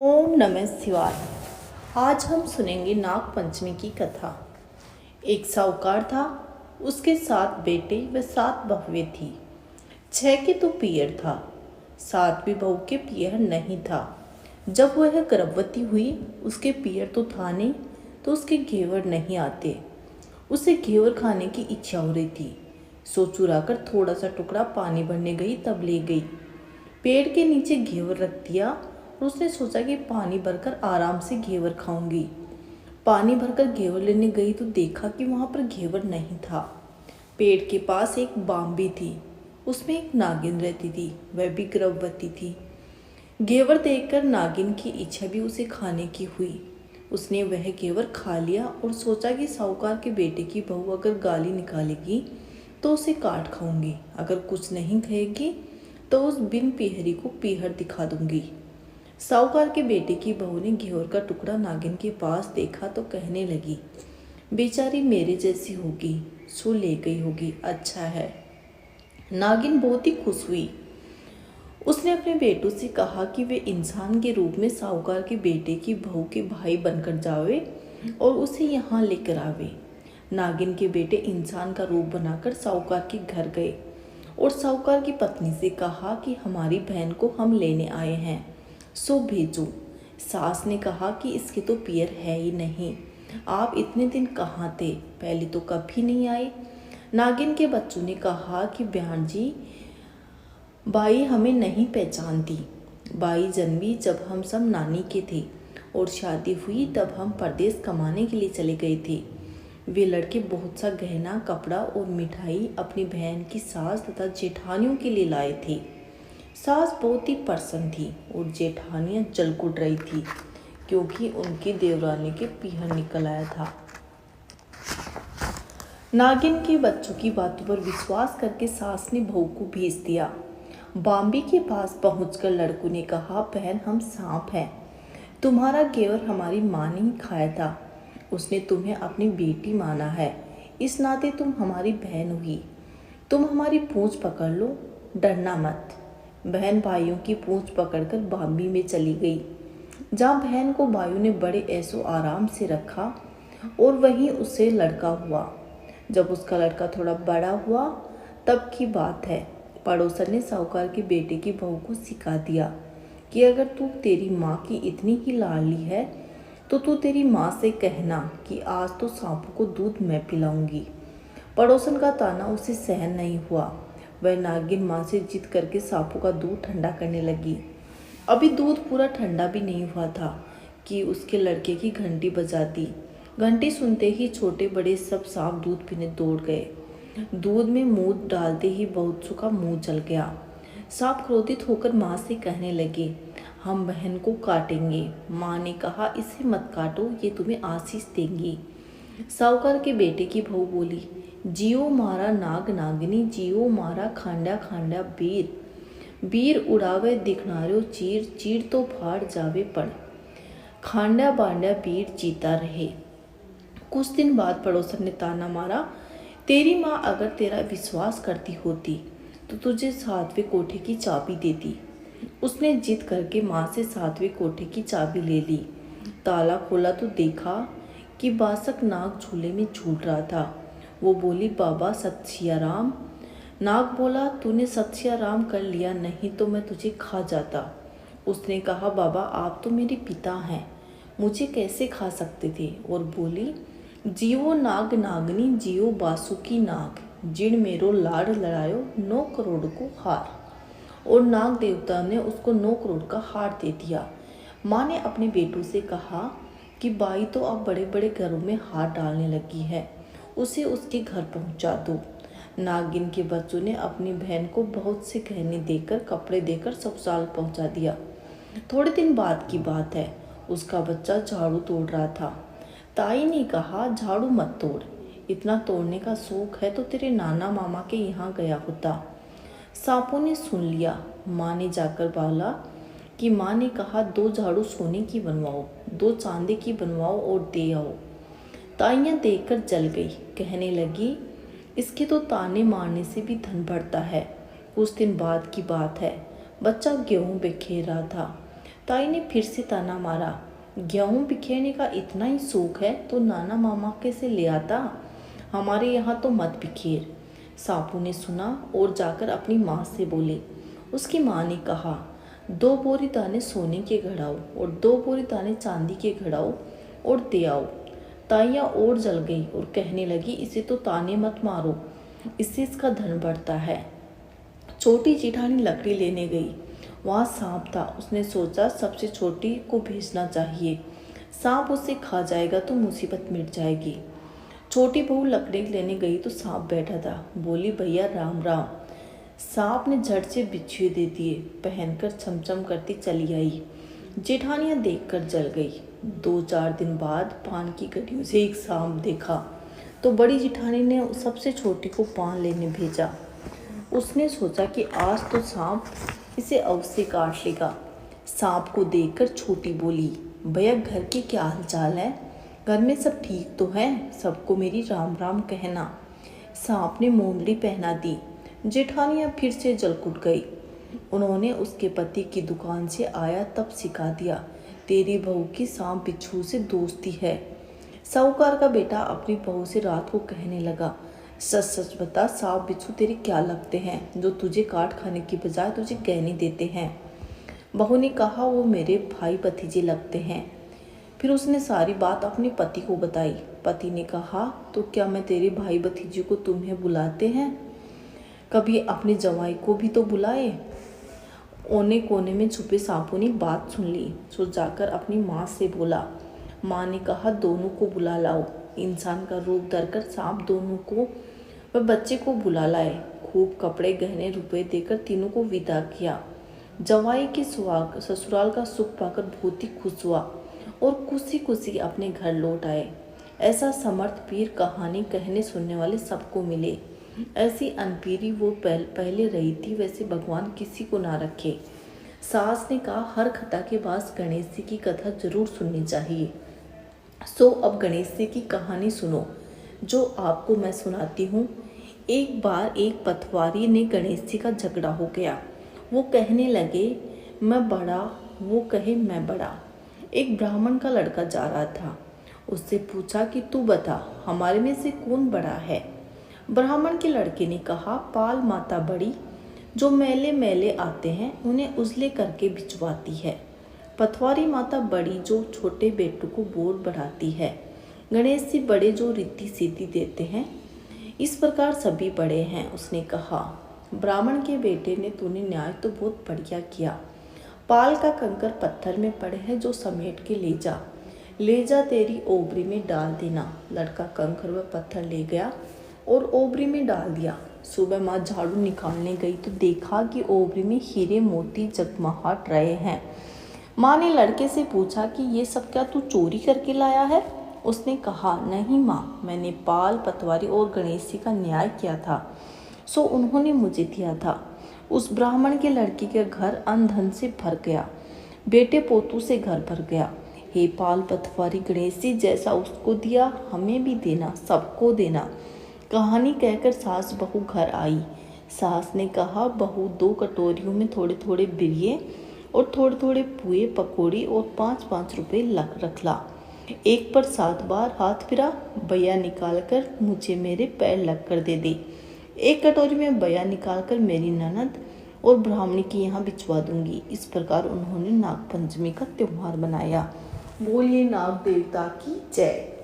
ओम नमः शिवाय। आज हम सुनेंगे नाग पंचमी की कथा। एक साहूकार था, उसके 7 बेटे व 7 बहुएं थी। 6 के तो पियर था, 7वीं बहू के पियर नहीं था। जब वह गर्भवती हुई, उसके पियर तो था नहीं, तो उसके घेवर नहीं आते। उसे घेवर खाने की इच्छा हो रही थी। सो चुरा कर थोड़ा सा टुकड़ा पानी भरने गई, तब ले गई। पेड़ के नीचे घेवर रख दिया और उसने सोचा कि पानी भरकर आराम से घेवर खाऊंगी। पानी भरकर घेवर लेने गई तो देखा कि वहाँ पर घेवर नहीं था। पेड़ के पास एक बाम्बी थी, उसमें एक नागिन रहती थी, वह भी गर्भवती थी। घेवर देखकर नागिन की इच्छा भी उसे खाने की हुई। उसने वह घेवर खा लिया और सोचा कि साहूकार के बेटे की बहू अगर गाली निकालेगी तो उसे काट खाऊंगी, अगर कुछ नहीं कहेगी तो उस बिन पीहरी को पीहर दिखा दूंगी। साहूकार के बेटे की बहू ने घेवर का टुकड़ा नागिन के पास देखा तो कहने लगी, बेचारी मेरे जैसी होगी, सो ले गई होगी, अच्छा है। नागिन बहुत ही खुश हुई। उसने अपने बेटों से कहा कि वे इंसान के रूप में साहूकार के बेटे की बहू के भाई बनकर जावे और उसे यहाँ लेकर आवे। नागिन के बेटे इंसान का रूप बनाकर साहूकार के घर गए और साहूकार की पत्नी से कहा कि हमारी बहन को हम लेने आए हैं, सो भेजो। सास ने कहा कि इसके तो पियर है ही नहीं, आप इतने दिन कहाँ थे, पहले तो कभी नहीं आए। नागिन के बच्चों ने कहा कि बहन जी, बाई हमें नहीं पहचानती। बाई जन्मी जब हम सब नानी के थे और शादी हुई तब हम परदेश कमाने के लिए चले गए थे। वे लड़के बहुत सा गहना, कपड़ा और मिठाई अपनी बहन की सास तथा जेठानियों के लिए लाए थे। सास बहुत ही प्रसन्न थी और जेठानियाँ जलकुट रही थी, क्योंकि उनकी देवरानी के पीहर निकल आया था। नागिन के बच्चों की बातों पर विश्वास करके सास ने बहू को भेज दिया। बाम्बी के पास पहुंचकर लड़कों ने कहा, बहन हम सांप हैं, तुम्हारा घेवर हमारी माँ ने ही खाया था, उसने तुम्हें अपनी बेटी माना है, इस नाते तुम हमारी बहन हुई, तुम हमारी पूंछ पकड़ लो, डरना मत। बहन भाइयों की पूंछ पकड़कर बाम्बी में चली गई, जहाँ बहन को भाइयों ने बड़े ऐसो आराम से रखा और वहीं उससे लड़का हुआ। जब उसका लड़का थोड़ा बड़ा हुआ तब की बात है, पड़ोसन ने साहूकार के बेटे की बहू को सिखा दिया कि अगर तू तेरी माँ की इतनी ही लाडली है तो तू तेरी माँ से कहना कि आज तो सांपों को दूध मैं पिलाऊंगी। पड़ोसन का ताना उसे सहन नहीं हुआ। वह नागिन माँ से जिद करके सांपों का दूध ठंडा करने लगी। अभी दूध पूरा ठंडा भी नहीं हुआ था कि उसके लड़के की घंटी बजा दी। घंटी सुनते ही छोटे बड़े सब सांप दूध पीने दौड़ गए। दूध में मुंह डालते ही बहुत का मुंह जल गया। सांप क्रोधित होकर माँ से कहने लगे, हम बहन को काटेंगे। माँ ने कहा, इसे मत काटो, ये तुम्हें आशीष देंगी। साहूकार के बेटे की बहू बोली, जियो मारा नाग नागिनी, जियो मारा खांडा खांडा बीर, बीर उड़ावे दिखनारो चीर, चीर तो फाड़ जावे पड़, खांडा बांडा बीर जीता रहे। कुछ दिन बाद पड़ोसन ने ताना मारा, तेरी माँ अगर तेरा विश्वास करती होती तो तुझे 7वें कोठे की चाबी देती। उसने जिद करके माँ से 7वें कोठे की चाबी ले ली। ताला खोला तो देखा कि बासक नाग झूले में झूल रहा था। वो बोली, बाबा सत सिया राम। नाग बोला, तूने सत सिया राम कर लिया, नहीं तो मैं तुझे खा जाता। उसने कहा, बाबा आप तो मेरे पिता हैं, मुझे कैसे खा सकते थे। और बोली, जियो नाग नागनी, जियो बासुकी नाग, जिण मेरो लाड़ लड़ायो 9 करोड़ को हार। और नाग देवता ने उसको 9 करोड़ का हार दे दिया। माँ ने अपने बेटों से कहा कि बाई तो अब बड़े बड़े घरों में हार डालने लगी है, उसे उसके घर पहुंचा दो। नागिन के बच्चों ने अपनी बहन को बहुत से गहने देकर, कपड़े देकर ससुराल पहुंचा दिया। थोड़े दिन बाद की बात है, उसका बच्चा झाड़ू तोड़ रहा था। ताई ने कहा, झाड़ू मत तोड़, इतना तोड़ने का शौक है तो तेरे नाना मामा के यहाँ गया होता। सांपों ने सुन लिया। माँ ने जाकर बोला कि माँ ने कहा, 2 झाड़ू सोने की बनवाओ, 2 चांदी की बनवाओ और दे आओ। ताइयाँ देखकर जल गई, कहने लगी, इसके तो ताने मारने से भी धन बढ़ता है। कुछ दिन बाद की बात है, बच्चा गेहूँ बिखेर रहा था। ताई ने फिर से ताना मारा। गेहूं बिखेरने का इतना ही शौक है तो नाना मामा के से ले आता, हमारे यहाँ तो मत बिखेर। सापू ने सुना और जाकर अपनी माँ से बोले। उसकी माँ ने कहा, 2 बोरी दाने सोने के घड़ाओ और 2 बोरी दाने चांदी के घड़ाओ और दे आओ। ताइया और जल गई और कहने लगी, इसे तो ताने मत मारो, इससे इसका धन बढ़ता है। छोटी जेठानी लकड़ी लेने गई। वहाँ सांप था। उसने सोचा सबसे छोटी को भेजना चाहिए, सांप उसे खा जाएगा तो मुसीबत मिट जाएगी। छोटी बहू लकड़ी लेने गई तो सांप बैठा था। बोली, भैया राम राम। सांप ने झट से बिच्छुए दे दिए, पहनकर छमछम करती चली आई। जेठानियाँ देखकर जल गई। 2-4 दिन बाद पान की गड्डियों से एक सांप देखा तो बड़ी जेठानी ने सबसे छोटी को पान लेने भेजा। उसने सोचा कि आज तो सांप इसे अवश्य काट लेगा। सांप को देखकर छोटी बोली, भैया घर के क्या हालचाल है? घर में सब ठीक तो है? सबको मेरी राम राम कहना। सांप ने मोंदड़ी पहना दी। जेठानियाँ फिर से जलकुट गई। उन्होंने उसके पति की दुकान से आया तब सिखा दिया, तेरी बहू की सांप बिच्छू से दोस्ती है। साहूकार का बेटा अपनी बहू से रात को कहने लगा, सच सच बता, सांप बिच्छू तेरे क्या लगते हैं जो तुझे काट खाने की बजाय तुझे गहने देते हैं? बहू ने कहा, वो मेरे भाई भतीजे लगते हैं। फिर उसने सारी बात अपने पति को बताई। पति ने कहा, तो क्या मैं तेरे भाई भतीजे को तुम्हें बुलाते हैं? कभी अपने जवाई को भी तो बुलाए। ओने कोने में छुपे सांपों ने बात सुन ली। सो जाकर अपनी माँ से बोला। माँ ने कहा, दोनों को बुला लाओ। इंसान का रूप धरकर सांप दोनों को व बच्चे को बुला लाए। खूब कपड़े गहने रुपए देकर तीनों को विदा किया। जवाई के ससुराल का सुख पाकर बहुत ही खुश हुआ और खुशी खुशी अपने घर लौट आए। ऐसा समर्थ पीर कहानी कहने सुनने वाले सबको मिले। ऐसी अनपीरी वो पहले रही थी, वैसे भगवान किसी को ना रखे। सास ने कहा, हर खता के पास गणेश जी की कथा जरूर सुननी चाहिए। सो अब गणेश जी की कहानी सुनो जो आपको मैं सुनाती हूँ। एक बार एक पटवारी ने गणेश जी का झगड़ा हो गया। वो कहने लगे, मैं बड़ा, वो कहे मैं बड़ा। एक ब्राह्मण का लड़का जा रहा था। उससे पूछा कि तू बता, हमारे में से कौन बड़ा है? ब्राह्मण के लड़के ने कहा, पाल माता बड़ी, जो मेले मेले आते हैं उन्हें उजले करके भिजवाती है। पटवारी माता बड़ी, जो छोटे बेटों को बोर बढ़ाती है। गणेश जी बड़े, जो रिद्धि सिद्धि देते हैं। इस प्रकार सभी बड़े हैं। उसने कहा, ब्राह्मण के बेटे ने तूने न्याय तो बहुत बढ़िया किया। पाल का कंकर पत्थर में पड़े हैं, जो समेट के ले जा तेरी ओबरी में डाल देना। लड़का कंकर व पत्थर ले गया और ओबरी में डाल दिया। सुबह माँ झाड़ू निकालने गई तो देखा कि ओबरी में हीरे मोती जगमगाहट रहे हैं। माँ ने लड़के से पूछा कि ये सब क्या तू चोरी करके लाया है? उसने कहा, नहीं माँ, मैंने पाल, पटवारी और गणेश जी का न्याय किया था, सो उन्होंने मुझे दिया था। उस ब्राह्मण के लड़के का घर अन्न धन से भर गया, बेटे पोतू से घर भर गया। हे पाल, पटवारी, गणेश जी, जैसा उसको दिया हमें भी देना, सबको देना। कहानी कहकर सास बहू घर आई। सास ने कहा, बहू 2 कटोरियों में थोड़े थोड़े बिरिये और थोड़े थोड़े पुए पकौड़ी और 5-5 रुपए रख ला। एक पर 7 बार हाथ फिरा, बया निकाल कर मुझे मेरे पैर लग कर दे दे। एक कटोरी में बया निकाल कर मेरी ननद और ब्राह्मणी की यहाँ भिजवा दूंगी। इस प्रकार उन्होंने नाग पंचमी का त्योहार मनाया। बोलिए नाग देवता की जय।